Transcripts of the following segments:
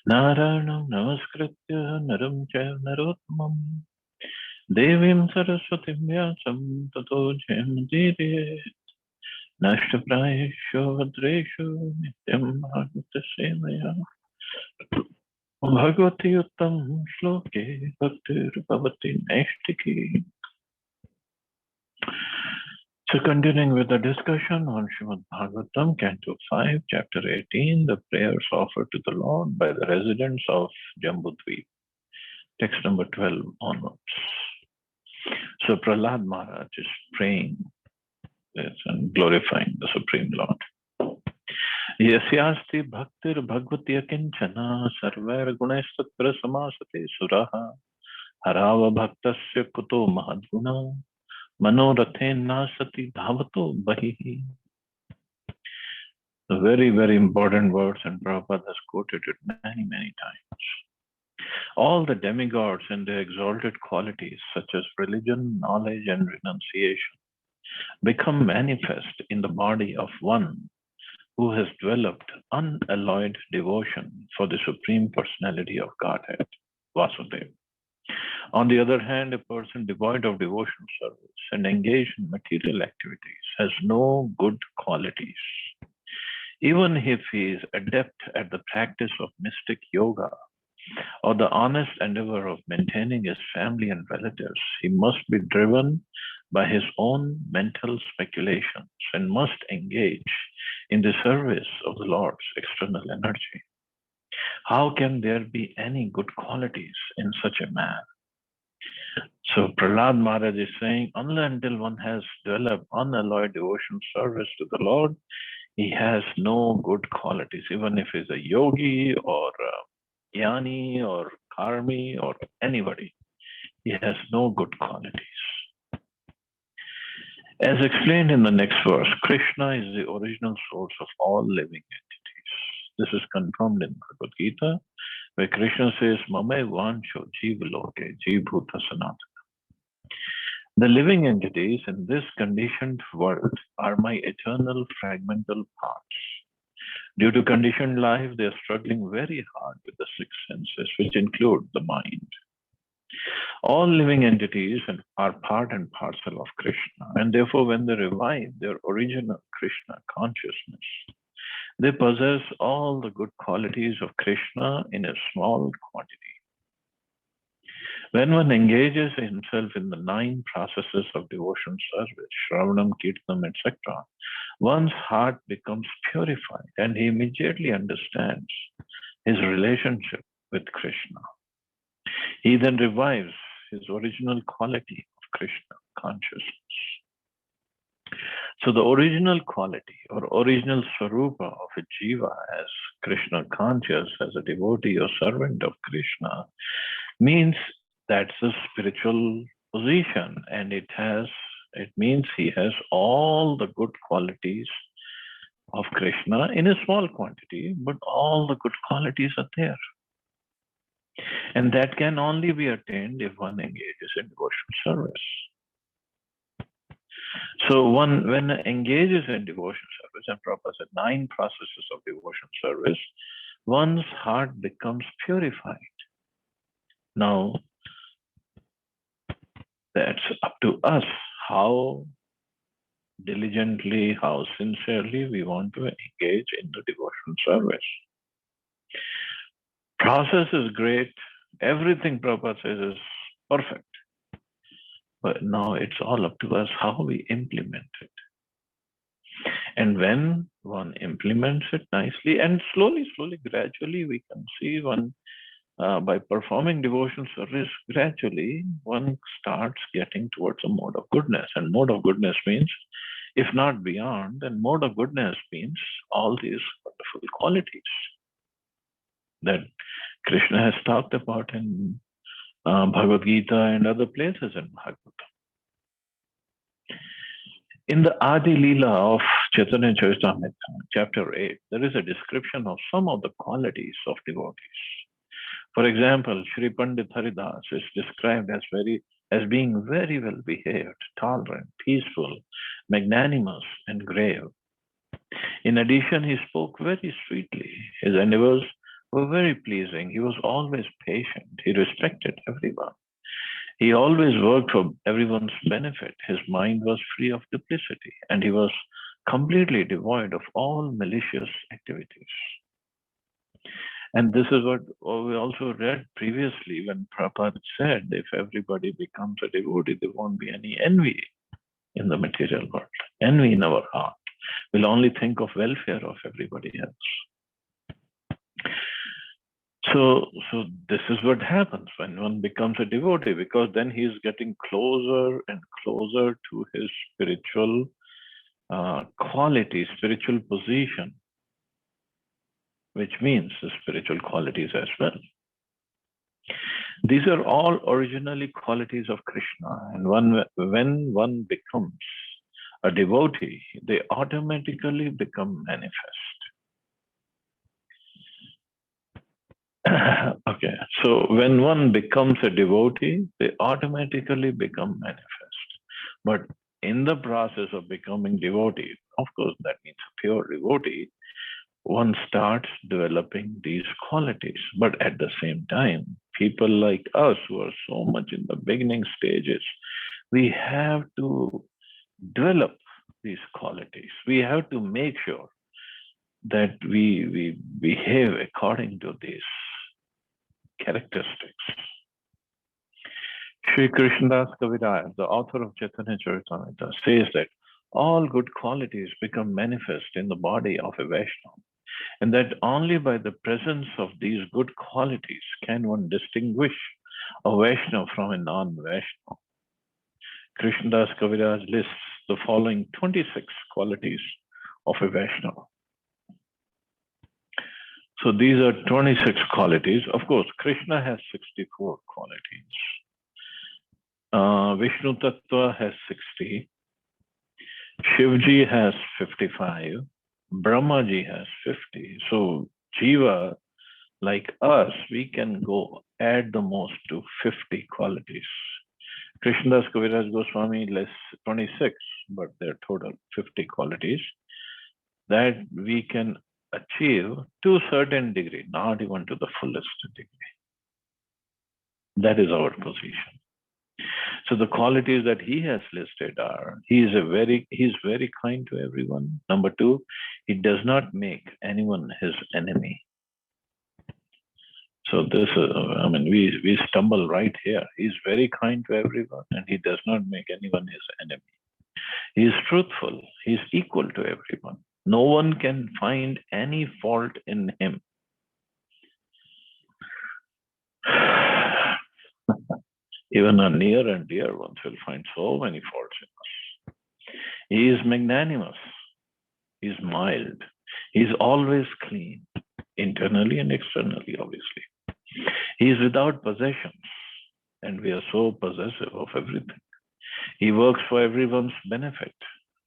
Narayanam namaskritya naram chaiva narottamam devim saraswatim vyasam tato jayamudire nashtaprayesho vadresho nityam bhagavata sevaya bhagavati uttam shloke bhaktir bhavati naistiki. So continuing with the discussion on Srimad Bhagavatam, Canto 5, Chapter 18, the prayers offered to the Lord by the residents of Jambudvip. Text number 12 onwards. So Prahlad Maharaj is praying this and glorifying the Supreme Lord. Yasyasti bhaktir bhagvati akinchana sarvair gunaistattra samasate suraha harava bhaktasya kuto mahadguna manorathen nasati dhavato bahihi. Very, very important words, and Prabhupada has quoted it many, many times. All the demigods and their exalted qualities, such as religion, knowledge, and renunciation, become manifest in the body of one who has developed unalloyed devotion for the Supreme Personality of Godhead, Vasudeva. On the other hand, a person devoid of devotional service and engaged in material activities has no good qualities. Even if he is adept at the practice of mystic yoga or the honest endeavor of maintaining his family and relatives, he must be driven by his own mental speculations and must engage in the service of the Lord's external energy. How can there be any good qualities in such a man? So Prahlad Maharaj is saying, unless until one has developed unalloyed devotion service to the Lord, he has no good qualities, even if he's a yogi or a jnani or karmi or anybody. He has no good qualities. As explained in the next verse, Krishna is the original source of all living entities. This is confirmed in Bhagavad Gita, where Krishna says, Mame vansho jiva loke jivbhuta sanatana. The living entities in this conditioned world are my eternal fragmental parts. Due to conditioned life, they are struggling very hard with the six senses, which include the mind. All living entities are part and parcel of Krishna, and therefore when they revive their original Krishna consciousness, they possess all the good qualities of Krishna in a small quantity. When one engages himself in the 9 processes of devotion service, Shravanam, Kirtanam, etc., one's heart becomes purified and he immediately understands his relationship with Krishna. He then revives his original quality of Krishna consciousness. So the original quality or original swarupa of a jiva as Krishna conscious, as a devotee or servant of Krishna, means that's a spiritual position, and it means he has all the good qualities of Krishna in a small quantity, but all the good qualities are there. And that can only be attained if one engages in devotional service. So when engages in devotional service, and Prabhupada said 9 processes of devotional service, one's heart becomes purified. Now, that's up to us how diligently, how sincerely we want to engage in the devotional service. Process is great. Everything Prabhupada says is perfect. But now it's all up to us how we implement it. And when one implements it nicely and slowly, gradually, we can see one, by performing devotional service, gradually one starts getting towards a mode of goodness. And mode of goodness means, if not beyond, then mode of goodness means all these wonderful qualities that Krishna has talked about in Bhagavad Gita and other places in Bhagavatam. In the Adi Leela of Chaitanya Charitamrita, chapter 8, there is a description of some of the qualities of devotees. For example, Sri Pandit Haridas is described as being very well behaved, tolerant, peaceful, magnanimous, and grave. In addition, he spoke very sweetly. His endeavors were very pleasing. He was always patient. He respected everyone. He always worked for everyone's benefit. His mind was free of duplicity, and he was completely devoid of all malicious activities. And this is what we also read previously when Prabhupada said, if everybody becomes a devotee, there won't be any envy in the material world, envy in our heart. We'll only think of welfare of everybody else. So this is what happens when one becomes a devotee, because then he is getting closer and closer to his spiritual quality, spiritual position, which means the spiritual qualities as well. These are all originally qualities of Krishna, and when one becomes a devotee, they automatically become manifest. Okay, so when one becomes a devotee, they automatically become manifest. But in the process of becoming devotee, of course, that means a pure devotee, one starts developing these qualities. But at the same time, people like us who are so much in the beginning stages, we have to develop these qualities. We have to make sure that we behave according to these characteristics. Sri Krishnadas Kaviraj, the author of Chaitanya Charitamrita, says that all good qualities become manifest in the body of a Vaishnava, and that only by the presence of these good qualities can one distinguish a Vaishnava from a non-Vaishnava. Krishnadas Kaviraj lists the following 26 qualities of a Vaishnava. So these are 26 qualities. Of course, Krishna has 64 qualities. Vishnu Tattva has 60. Shivji has 55. Brahmaji has 50. So Jiva, like us, we can go add the most to 50 qualities. Krishnadas Kaviraj Goswami lists 26, but they're total 50 qualities that we can achieve to a certain degree, not even to the fullest degree. That is our position. So the qualities that he has listed are, he's very kind to everyone. Number two, he does not make anyone his enemy. So this is, we stumble right here. He's very kind to everyone and he does not make anyone his enemy. He is truthful. He's equal to everyone. No one can find any fault in him. Even our near and dear ones will find so many faults in us. He is magnanimous. He is mild. He is always clean, internally and externally, obviously. He is without possessions, and we are so possessive of everything. He works for everyone's benefit.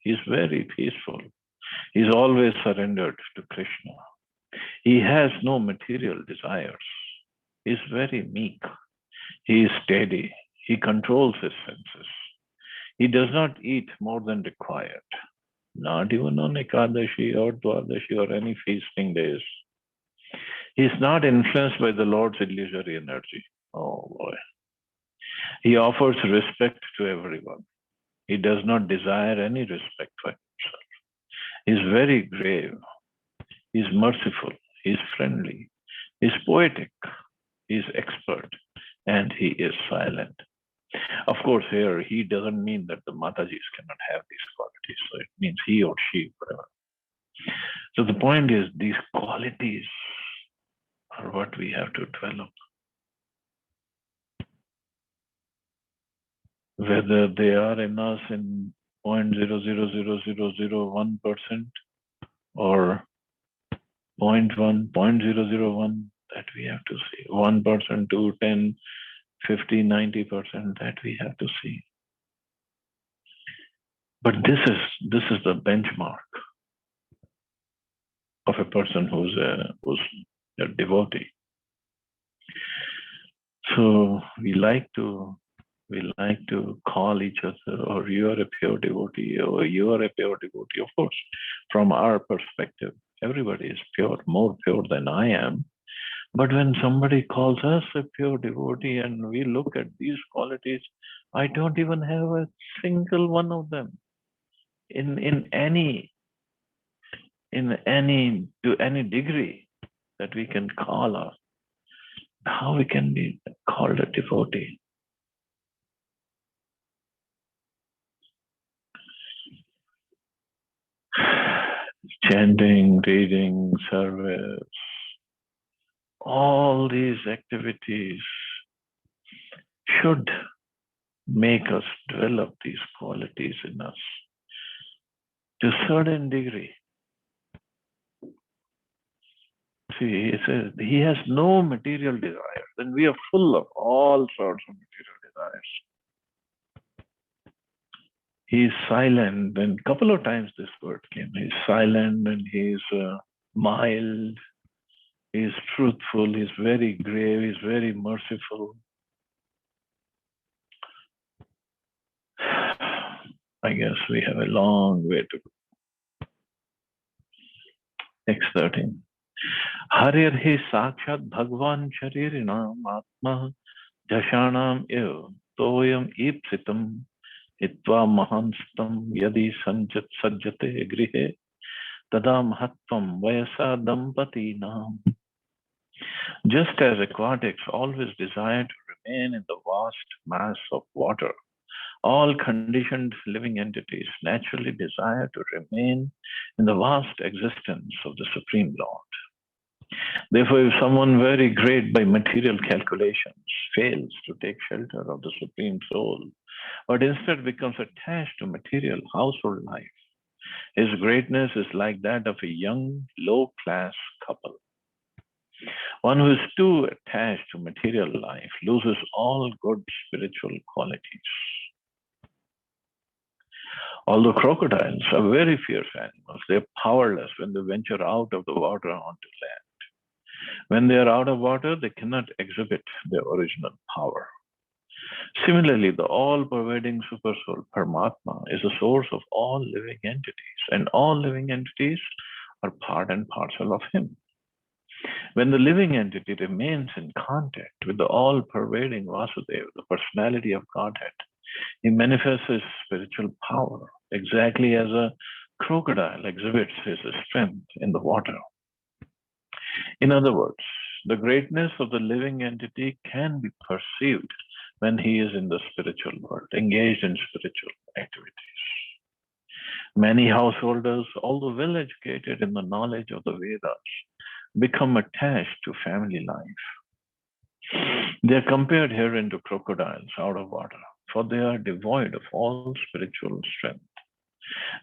He is very peaceful. He is always surrendered to Krishna. He has no material desires. He is very meek. He is steady. He controls his senses. He does not eat more than required, not even on Ekadashi or Dwadashi or any feasting days. He is not influenced by the Lord's illusory energy. Oh boy. He offers respect to everyone. He does not desire any respect for himself. He is very grave. He is merciful. He is friendly. He is poetic. He is expert. And he is silent. Of course, here he doesn't mean that the Matajis cannot have these qualities. So it means he or she, whatever. So the point is, these qualities are what we have to develop. Whether they are in us in 0.0000001% or 0.1, 0.001, that we have to see. 1%, 2, 10, 50, 90%, that we have to see. But this is the benchmark of a person who's a devotee. So we like to call each other, or you are a pure devotee, or you are a pure devotee. Of course, from our perspective, everybody is pure, more pure than I am. But when somebody calls us a pure devotee and we look at these qualities, I don't even have a single one of them in any to any degree that we can call us. How we can be called a devotee? Chanting, reading, service, all these activities should make us develop these qualities in us to a certain degree. See, he says he has no material desires, and we are full of all sorts of material desires. He's silent, and a couple of times this word came. He's silent and he's mild, he's truthful, he's very grave, he's very merciful. I guess we have a long way to go. Next 13. Harir hi sakshat bhagwan sharirinam atma jashanam ev toyam ipsitam hitva mahanstam yadi sanjat sajjate grihe tada mahatvam vayasa dampati nam. Just as aquatics always desire to remain in the vast mass of water, all conditioned living entities naturally desire to remain in the vast existence of the Supreme Lord. Therefore, if someone very great by material calculations fails to take shelter of the Supreme Soul, but instead becomes attached to material household life, his greatness is like that of a young, low-class couple. One who is too attached to material life loses all good spiritual qualities. Although crocodiles are very fierce animals, they are powerless when they venture out of the water onto land. When they are out of water, they cannot exhibit their original power. Similarly, the all-pervading Supersoul, Paramatma, is the source of all living entities, and all living entities are part and parcel of Him. When the living entity remains in contact with the all-pervading Vasudeva, the personality of Godhead, he manifests his spiritual power, exactly as a crocodile exhibits his strength in the water. In other words, the greatness of the living entity can be perceived when he is in the spiritual world, engaged in spiritual activities. Many householders, although well educated in the knowledge of the Vedas, become attached to family life. They are compared herein to crocodiles out of water, for they are devoid of all spiritual strength.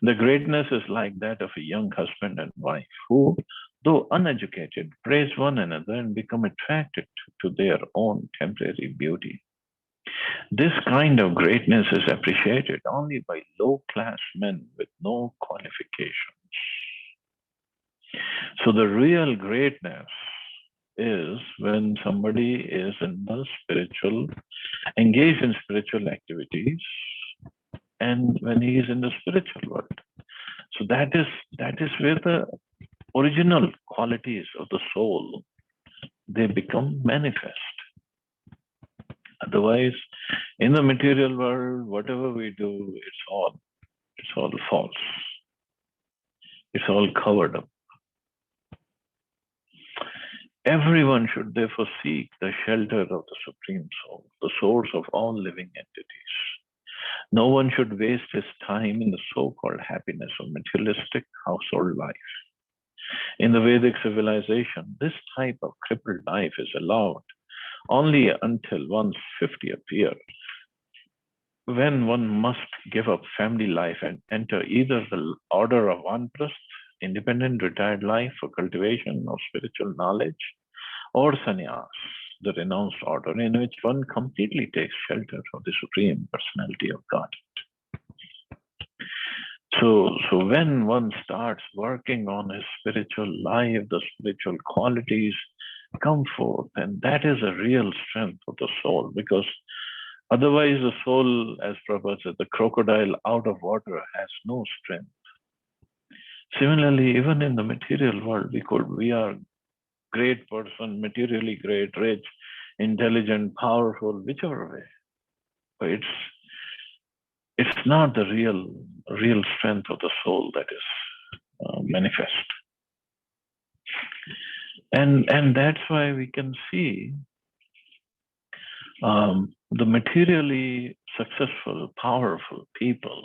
The greatness is like that of a young husband and wife who, though uneducated, praise one another and become attracted to their own temporary beauty. This kind of greatness is appreciated only by low-class men with no qualifications. So the real greatness is when somebody is in the spiritual, engaged in spiritual activities, and when he is in the spiritual world. So that is where the original qualities of the soul, they become manifest. Otherwise, in the material world, whatever we do, it's all false. It's all covered up. Everyone should therefore seek the shelter of the Supreme Soul, the source of all living entities. No one should waste his time in the so-called happiness of materialistic household life. In the Vedic civilization, this type of crippled life is allowed only until one's 50th year, when one must give up family life and enter either the order of Vanprastha, independent retired life for cultivation of spiritual knowledge, or sannyas, the renounced order in which one completely takes shelter of the Supreme Personality of God. So when one starts working on his spiritual life, the spiritual qualities come forth, and that is a real strength of the soul, because otherwise the soul, as Prabhupada said, the crocodile out of water has no strength. Similarly, even in the material world, we are great person, materially great, rich, intelligent, powerful, whichever way. But it's not the real strength of the soul that is manifest. And that's why we can see the materially successful, powerful people.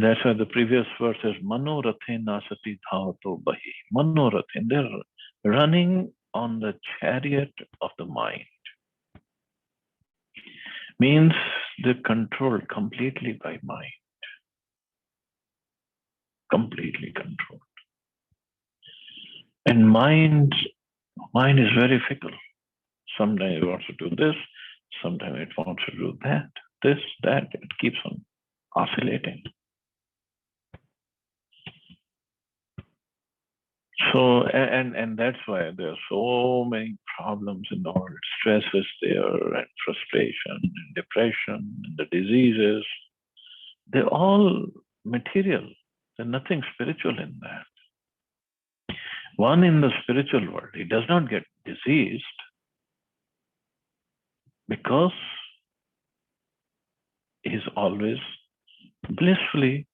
That's why the previous verse is Manorathen Nasati Dhavato Bahi. Manorathen, they're running on the chariot of the mind. Means they're controlled completely by mind. Completely controlled. And mind is very fickle. Sometimes it wants to do this, sometimes it wants to do that, this, that. It keeps on oscillating. So, and that's why there are so many problems in the world. Stress is there, and frustration, and depression, and the diseases. They're all material. There's nothing spiritual in that. One in the spiritual world, he does not get diseased because he's always blissfully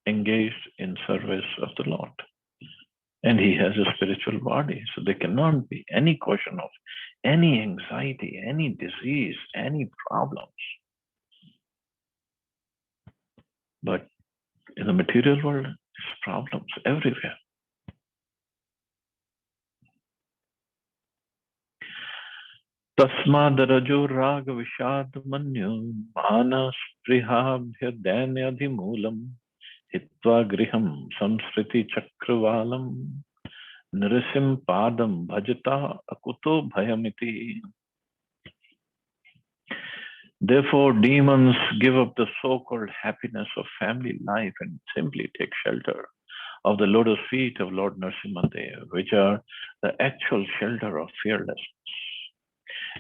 engaged in service of the Lord. And he has a spiritual body. So there cannot be any question of any anxiety, any disease, any problems. But in the material world, there's problems everywhere. Tasmad rajo raga vishad manyu mana sprihābhya danyadhimulam hitva griham samsriti chakravalam nrisim padam bhajata akuto bhayamiti. Therefore, demons give up the so-called happiness of family life and simply take shelter of the lotus feet of Lord Nrsimhadev, which are the actual shelter of fearlessness.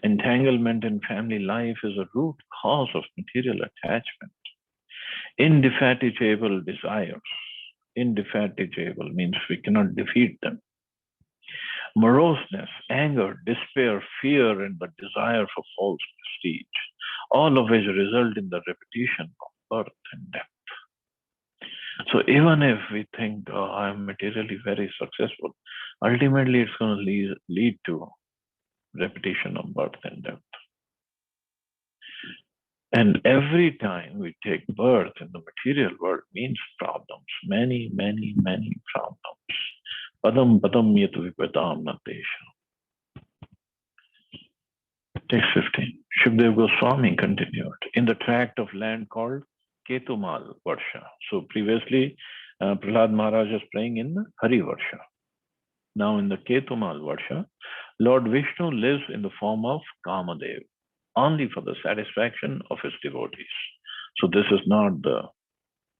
Entanglement in family life is a root cause of material attachment. Indefatigable desires. Indefatigable means we cannot defeat them. Moroseness, anger, despair, fear, and the desire for false prestige, all of which result in the repetition of birth and death. So even if we think, oh, I'm materially very successful, ultimately it's going to lead to repetition of birth and death. And every time we take birth in the material world means problems, many, many, many problems. Padam padam yat vipadam natesha. Text 15. Shukdev Goswami continued in the tract of land called Ketumal Varsha. So previously, Prahlad Maharaj was praying in the Hari Varsha. Now in the Ketumal Varsha, Lord Vishnu lives in the form of Kamadev, only for the satisfaction of his devotees. So this is not the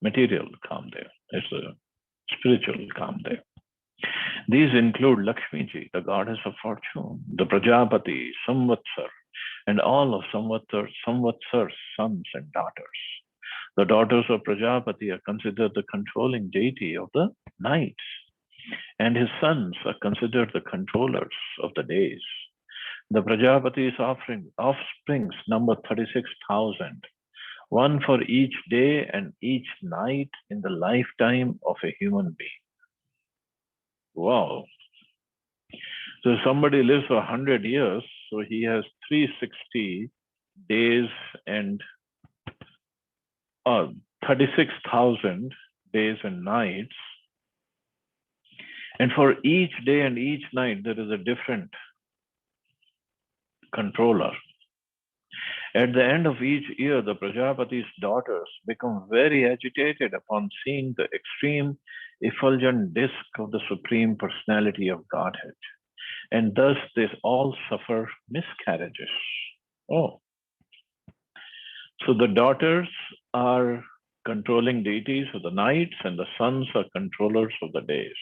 material Kamadev, it's the spiritual Kamadev. These include Lakshmiji, the goddess of fortune, the Prajapati, Samvatsar, and all of Samvatsar's sons and daughters. The daughters of Prajapati are considered the controlling deity of the nights, and his sons are considered the controllers of the days. The Prajapati's offsprings number 36,000, one for each day and each night in the lifetime of a human being. Wow. So if somebody lives for 100 years, so he has 360 days and 36,000 days and nights. And for each day and each night, there is a different controller. At the end of each year, the Prajapati's daughters become very agitated upon seeing the extreme effulgent disk of the Supreme Personality of Godhead. And thus they all suffer miscarriages. Oh. So the daughters are controlling deities of the nights and the sons are controllers of the days.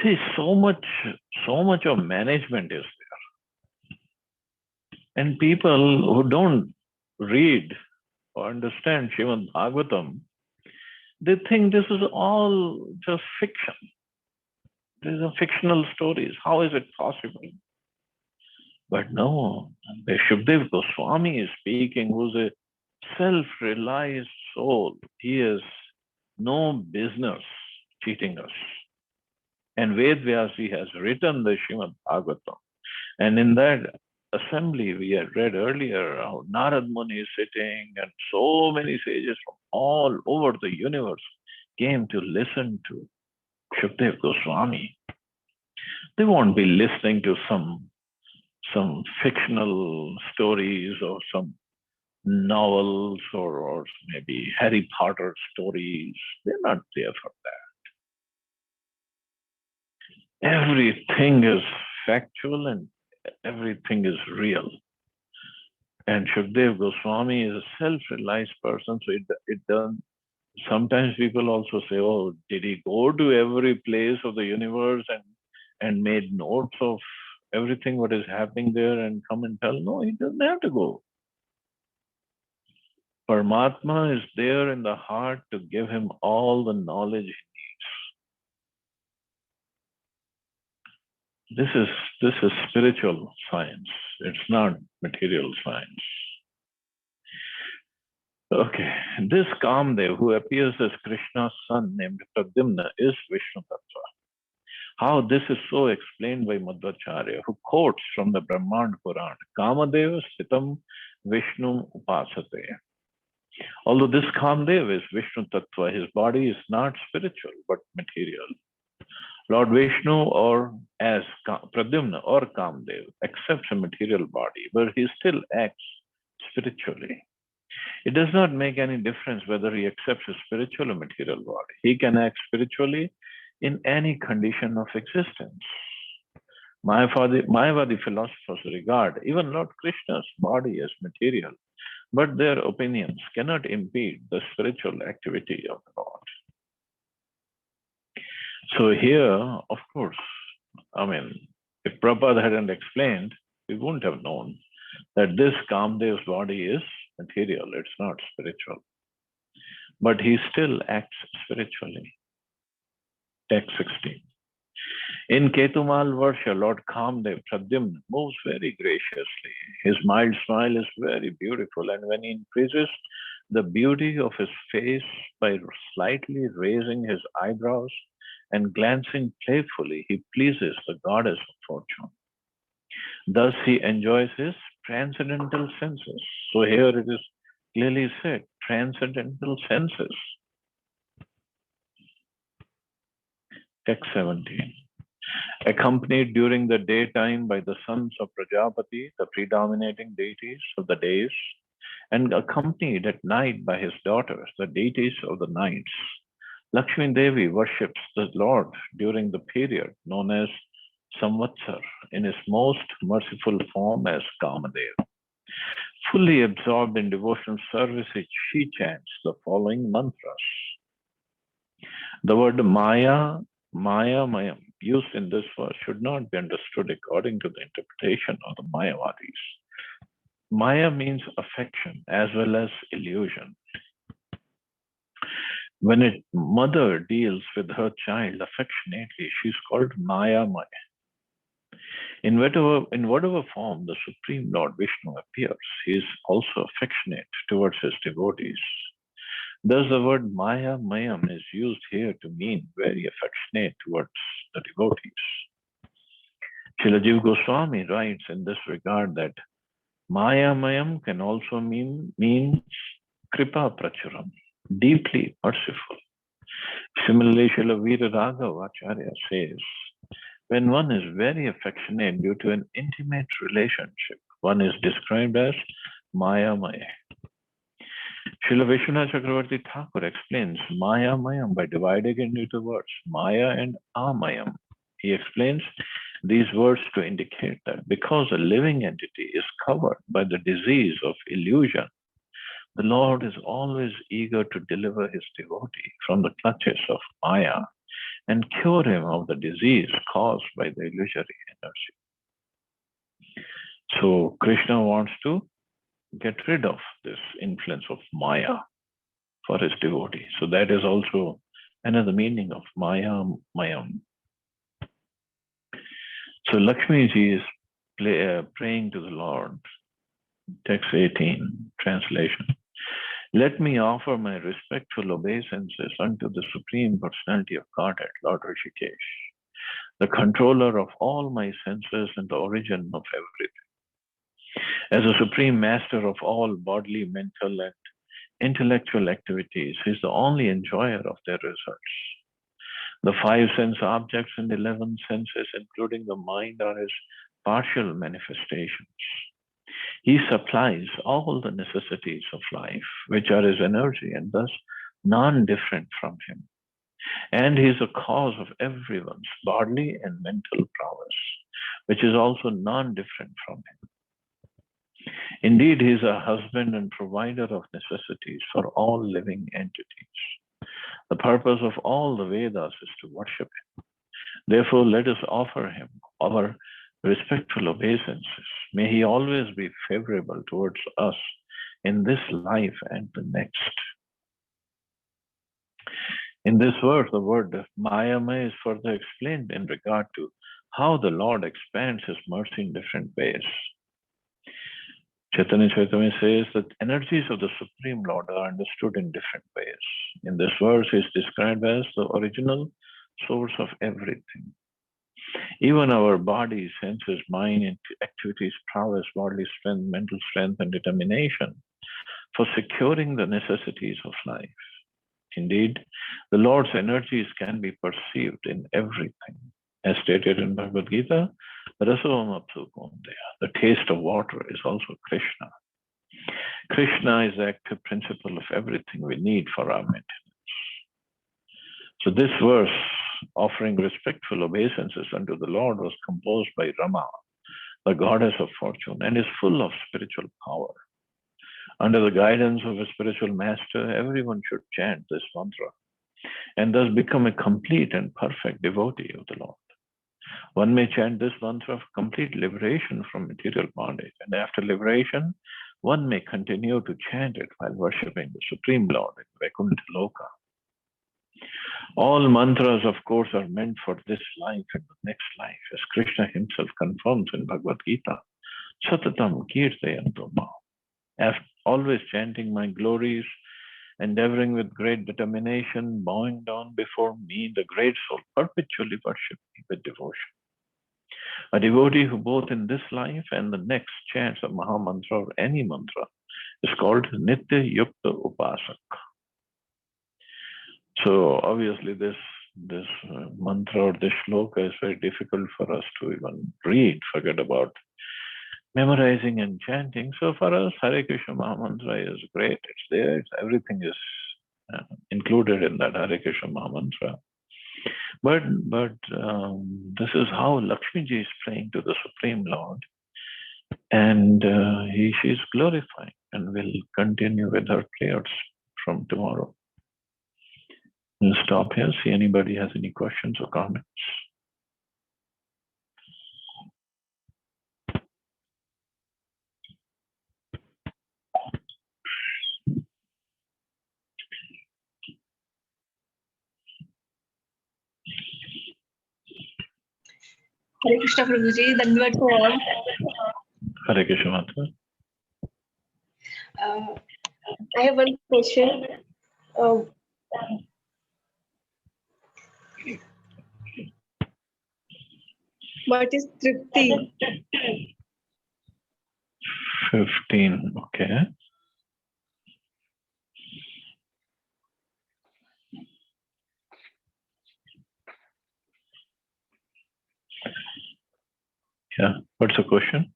See, so much of management is there. And people who don't read or understand Srimad Bhagavatam, they think this is all just fiction. These are fictional stories. How is it possible? But no, the Shukdev Goswami is speaking, who's a self-realized soul. He has no business cheating us. And Ved Vyasi has written the Srimad Bhagavatam. And in that assembly, we had read earlier how Narad Muni is sitting, and so many sages from all over the universe came to listen to Shukdev Goswami. They won't be listening to some fictional stories or some novels or maybe Harry Potter stories. They're not there for that. Everything is factual and everything is real. And Shukdev Goswami is a self-realized person, so it doesn't. Sometimes people also say, "Oh, did he go to every place of the universe and made notes of everything what is happening there and come and tell?" No, he doesn't have to go. Paramatma is there in the heart to give him all the knowledge he needs. This is spiritual science. It's not material science. Okay, this Kamdev, who appears as Krishna's son named Pradyumna, is Vishnu Tattva. How this is so explained by Madhvacharya, who quotes from the Brahmand Puran, Kamadeva Sitam Vishnu Upasate. Although this Kamdev is Vishnu Tattva, his body is not spiritual but material. Lord Vishnu, or as Pradyumna or Kamdev, accepts a material body, but he still acts spiritually. It does not make any difference whether he accepts a spiritual or material body. He can act spiritually in any condition of existence. Mayavadi philosophers regard even Lord Krishna's body as material, but their opinions cannot impede the spiritual activity of the Lord. So here, of course, if Prabhupada hadn't explained, we wouldn't have known that this Kamdev's body is material, it's not spiritual. But he still acts spiritually. Text 16. In Ketumal Varsha, Lord Kamdev Pradyumna moves very graciously. His mild smile is very beautiful, and when he increases the beauty of his face by slightly raising his eyebrows and glancing playfully, he pleases the goddess of fortune. Thus he enjoys his transcendental senses. So here it is clearly said, transcendental senses. Text 17. Accompanied during the daytime by the sons of Prajapati, the predominating deities of the days, and accompanied at night by his daughters, the deities of the nights, Lakshmi Devi worships the Lord during the period known as Samvatsar in his most merciful form as Kamadev. Fully absorbed in devotional service, she chants the following mantras. The word Maya, Mayam, used in this verse should not be understood according to the interpretation of the Mayavadis. Maya means affection as well as illusion. When a mother deals with her child affectionately, she's called Maya. In whatever form the Supreme Lord Vishnu appears, he is also affectionate towards his devotees. Thus, the word Maya Mayam is used here to mean very affectionate towards the devotees. Srila Jiva Goswami writes in this regard that Maya Mayam can also mean Kripa Prachuram, deeply merciful. Similarly, Srila Veera Raghava Acharya says, when one is very affectionate due to an intimate relationship, one is described as Maya Maya. Srila Vishwanath Chakravarti Thakur explains Maya Mayam by dividing it into the words Maya and Amayam. He explains these words to indicate that because a living entity is covered by the disease of illusion, the Lord is always eager to deliver his devotee from the clutches of Maya and cure him of the disease caused by the illusory energy. So Krishna wants to get rid of this influence of Maya for his devotee. So that is also another meaning of Maya Mayam. So Lakshmi ji is praying to the Lord. Text 18, translation. Let me offer my respectful obeisances unto the Supreme Personality of Godhead, Lord Rishikesh, the controller of all my senses and the origin of everything. As a supreme master of all bodily, mental, and intellectual activities, he is the only enjoyer of their results. The 5 sense objects and 11 senses, including the mind, are his partial manifestations. He supplies all the necessities of life, which are his energy, and thus non-different from him. And he is a cause of everyone's bodily and mental prowess, which is also non-different from him. Indeed, he is a husband and provider of necessities for all living entities. The purpose of all the Vedas is to worship him. Therefore, let us offer him our respectful obeisances. May he always be favorable towards us in this life and the next. In this verse, the word Mayamaya is further explained in regard to how the Lord expands his mercy in different ways. Chaitanya Charitamrita says that energies of the Supreme Lord are understood in different ways. In this verse, he is described as the original source of everything. Even our body, senses, mind, activities, prowess, bodily strength, mental strength, and determination for securing the necessities of life. Indeed, the Lord's energies can be perceived in everything. As stated in Bhagavad Gita, Rasavamapsu Kaunteya, the taste of water is also Krishna. Krishna is the active principle of everything we need for our maintenance. So this verse, offering respectful obeisances unto the Lord, was composed by Rama, the goddess of fortune, and is full of spiritual power. Under the guidance of a spiritual master, everyone should chant this mantra and thus become a complete and perfect devotee of the Lord. One may chant this mantra for complete liberation from material bondage, and after liberation, one may continue to chant it while worshipping the Supreme Lord in Vaikuntha Loka. All mantras, of course, are meant for this life and the next life, as Krishna himself confirms in Bhagavad Gita. Satatam kirtayanto ma. After always chanting my glories, endeavoring with great determination, bowing down before me, the great soul perpetually worship me with devotion. A devotee who both in this life and the next chants a Maha Mantra or any mantra is called Nitya Yukta Upasak. So obviously this mantra or this shloka is very difficult for us to even read, forget about memorizing and chanting. So for us, Hare Krishna Maha Mantra is great. It's there. Everything is included in that Hare Krishna Maha Mantra. But this is how Lakshmi ji is praying to the Supreme Lord, and she is glorifying, and will continue with her prayers from tomorrow. We'll stop here. See anybody has any questions or comments. Hare Krishna Prabhuji, Dandavat to all. Hare Krishna Mata. I have one question. What is Tripti? 15, okay. Yeah, what's the question?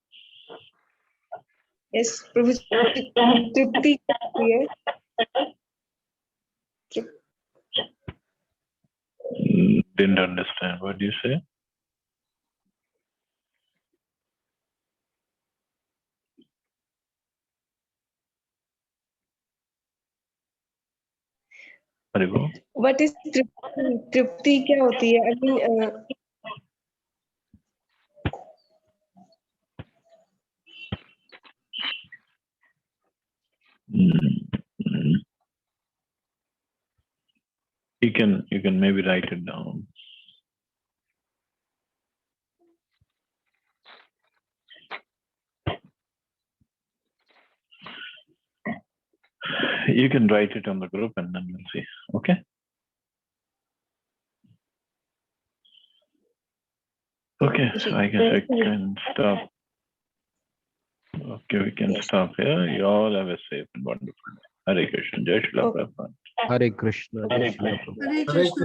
Yes, Prabhuji, Tripti. Didn't understand. What do you say? What is Tripti? Tripti क्या होती है? I mean, You can maybe write it down. You can write it on the group and then we'll see. Okay. Okay, so I guess we can stop. Okay, we can stop here. You all have a safe and wonderful day. Hare Krishna. Jai Shri Prabhupada. Hare Krishna. Jai Shri Prabhupada. Hare Krishna.